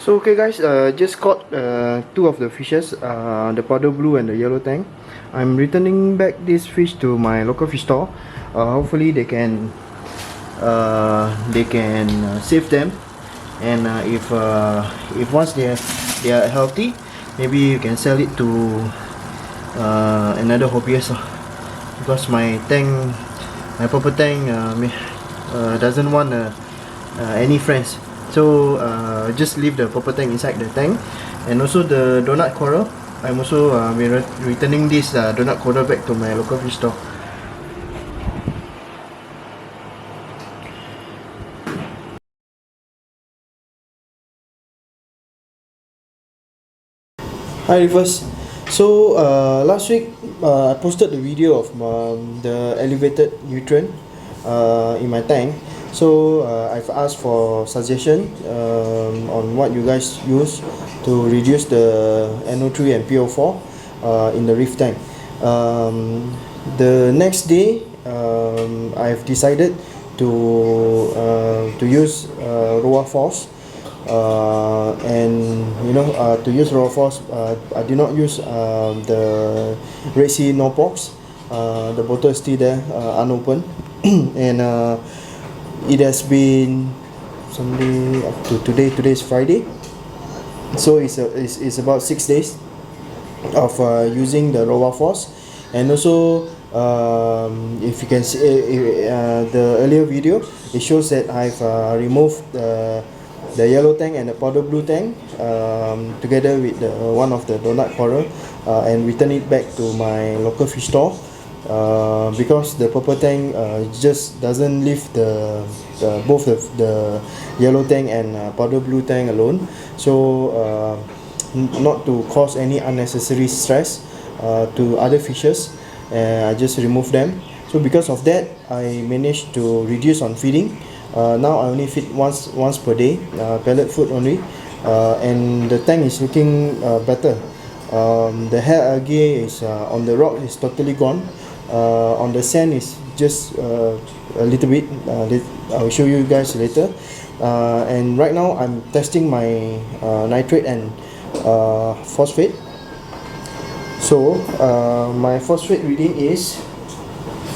So okay guys, just caught two of the fishes, the powder blue and the yellow tang. I'm returning back this fish to my local fish store. Hopefully they can save them, and if once they are healthy, maybe you can sell it to another hobbyist, because my purple tang doesn't want any friends. So just leave the purple tank inside the tank. And also the donut coral, I'm also returning this donut coral back to my local fish store. Hi Reefers. So last week I posted the video of the elevated nutrient in my tank. So I've asked for suggestion on what you guys use to reduce the No3 and Po4 in the reef tank. The next day I've decided to use Rowaphos. And to use Rowaphos, I did not use the Red Sea Norpox. The bottle is still there, unopened. And it has been Sunday up to today. Today is Friday, so it's about 6 days of using the Rowaphos. And also if you can see the earlier video, it shows that I've removed the yellow tang and the powder blue tang together with one of the donut coral, and return it back to my local fish store, because the purple tang just doesn't leave both the yellow tang and powder blue tang alone. So not to cause any unnecessary stress to other fishes, I just remove them. So because of that, I managed to reduce on feeding. Now I only feed once per day, pellet food only, and the tank is looking better. The hair algae is on the rock is totally gone. On the sand is just a little bit. I'll show you guys later. And right now I'm testing my nitrate and phosphate. So my phosphate reading is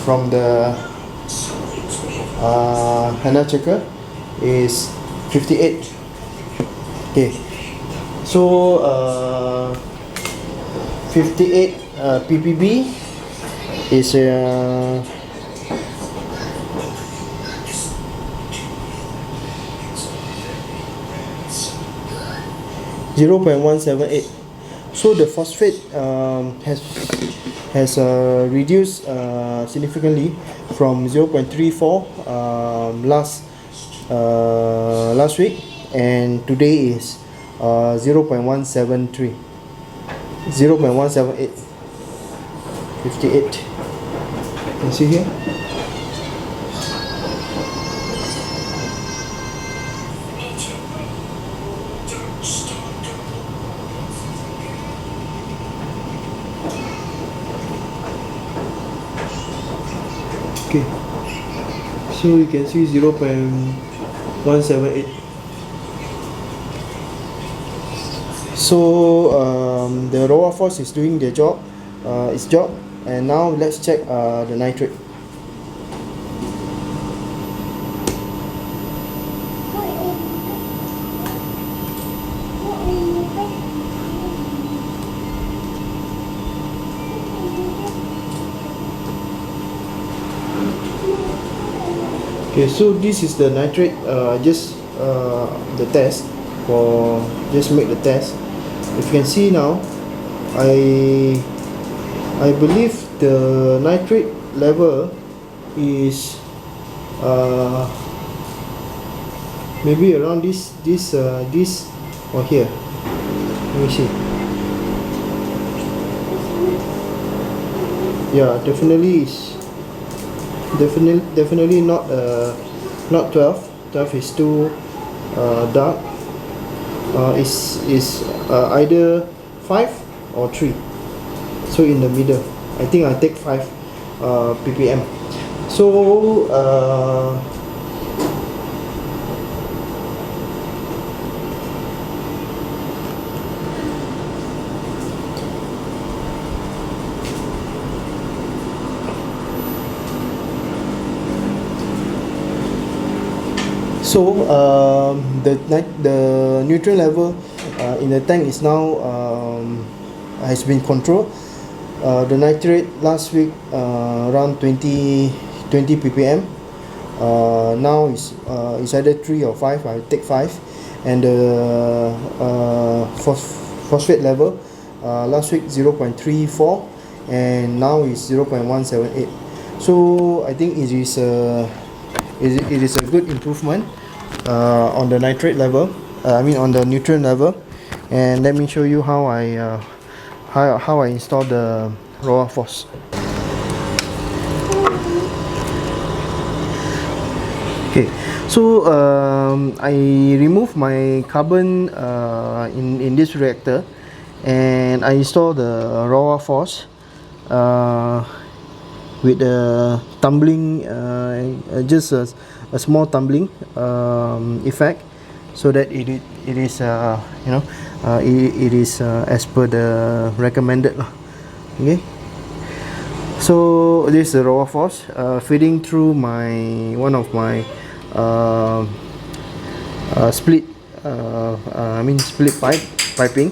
from the Hana checker is 58. Okay, so 58 ppb is 0.178. So the phosphate has reduced significantly from 0.34 last week, and today is 0.178. 58. You can see here. Okay, so you can see 0.178. So the Rowaphos is doing its job, and now let's check the nitrate. Okay, so this is the nitrate. Just the test just make the test. If you can see now, I believe the nitrate level is maybe around this or here. Let me see. Yeah, definitely is definitely not 12. 12 is too dark. Is either 5 or 3, so in the middle. I think I take 5 ppm. So So the nutrient level in the tank is now has been controlled. The nitrate last week around 20 ppm. Now it's either 3 or 5. I take 5. And the phosphate level last week 0.34 and now is 0.178. So I think it is a good improvement on the nitrate level. On the nutrient level. And let me show you how I install the Rowaphos. Okay, so I remove my carbon in this reactor, and I install the Rowaphos with the tumbling, just a small tumbling effect, so that it is it is as per the recommended. Okay, so this is the Rowaphos feeding through one of my split piping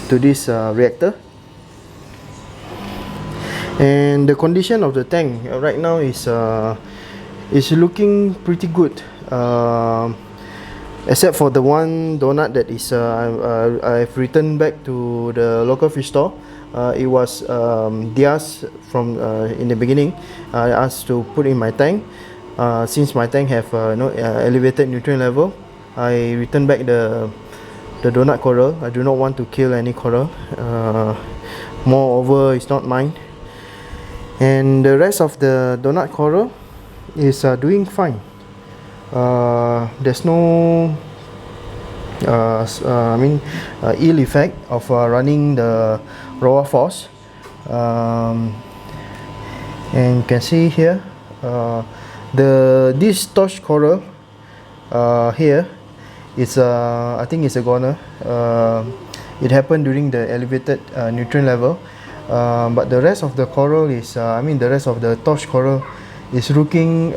to this reactor. And the condition of the tank right now is looking pretty good, except for the one donut that is I've returned back to the local fish store. It was theirs from in the beginning. I asked to put in my tank. Since my tank have elevated nutrient level, I return back the donut coral. I do not want to kill any coral. Moreover, it's not mine. And the rest of the donut coral is doing fine. There's no ill effect of running the Rowaphos. And you can see here this torch coral here is I think it's a goner. It happened during the elevated nutrient level, but the rest of the coral is the rest of the torch coral is looking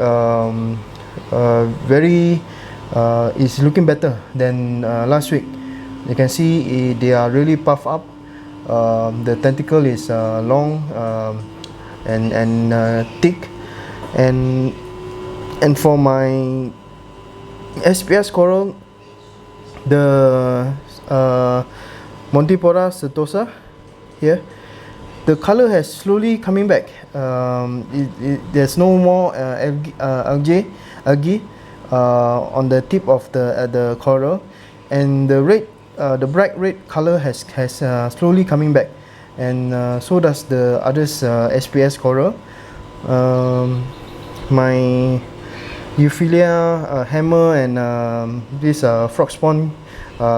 is looking better than last week. You can see they are really puffed up. The tentacle is long and thick, and for my SPS coral, the Montipora setosa here, the color has slowly coming back. There's no more algae on the tip of the coral, and the bright red color has slowly coming back, and so does the others SPS coral. My Euphilia hammer and this frog spawn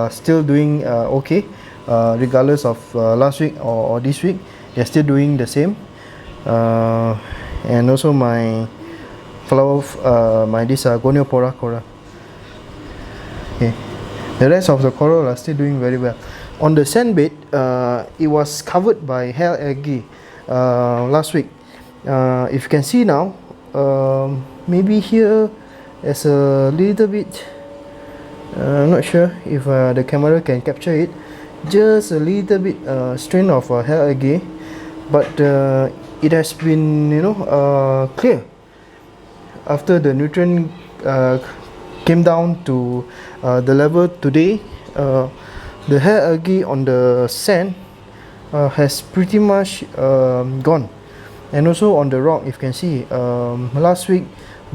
still doing okay, regardless of last week or this week. They're still doing the same. And also my flower, this Goniopora coral. Okay, the rest of the coral are still doing very well. On the sand bed, it was covered by hair algae last week. If you can see now, maybe here there's a little bit, I'm not sure if the camera can capture it, just a little bit strain of hair algae, but it has been clear after the nutrient came down to the level today. The hair algae on the sand has pretty much gone. And also on the rock, if you can see, last week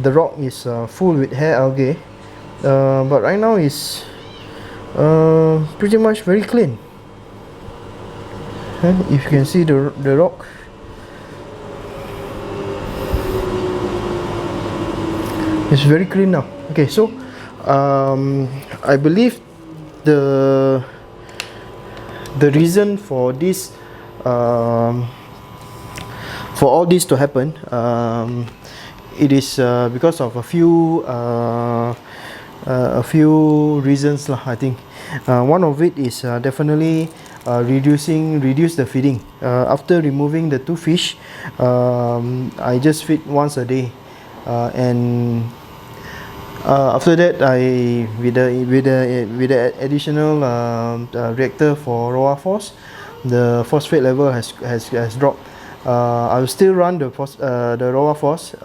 the rock is full with hair algae, but right now is pretty much very clean. If you can see the rock, it's very clean now. Okay, so I believe the reason for this for all this to happen, it is because of a few reasons lah, I think. One of it is definitely reduce the feeding. After removing the 2 fish, I just feed once a day, and After that, I with the additional reactor for Rowaphos, the phosphate level has dropped. I will still run the Rowaphos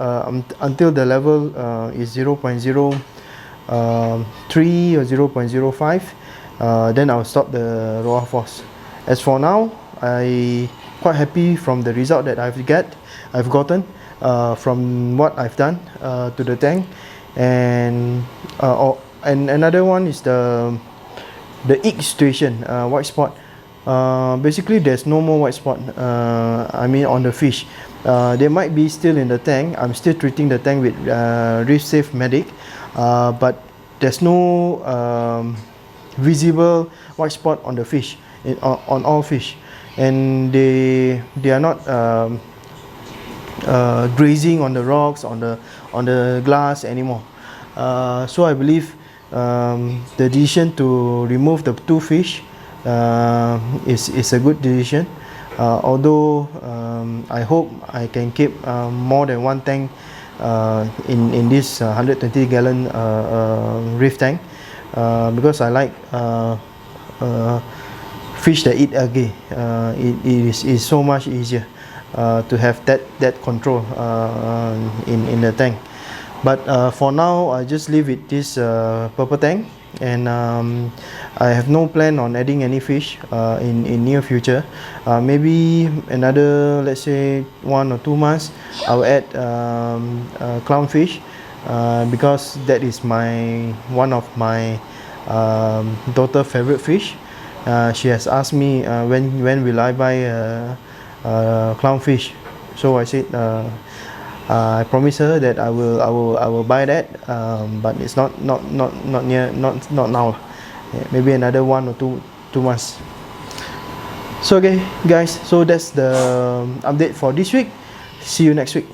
until the level is 0.03 or 0.05. Then I'll stop the Rowaphos. As for now, I quite happy from the result that I've gotten from what I've done to the tank. And another one is the ick situation, white spot. Basically there's no more white spot, I mean on the fish. They might be still in the tank. I'm still treating the tank with Reef Safe Medic, but there's no visible white spot on the fish, on all fish, and they are not grazing on the rocks, on the glass anymore. So I believe the decision to remove the two fish is a good decision. Although I hope I can keep more than one tank in this 120 gallon reef tank, because I like fish that eat algae. It is so much easier to have that control in the tank. But for now, I just leave it this purple tank, and I have no plan on adding any fish in near future. Maybe another, let's say 1 or 2 months, I'll add clownfish, because that is one of my daughter favorite fish. She has asked me when will I buy clownfish. So I said I promise her that I will buy that, but it's not now. Maybe another 1 or 2 months. So okay guys, so that's the update for this week. See you next week.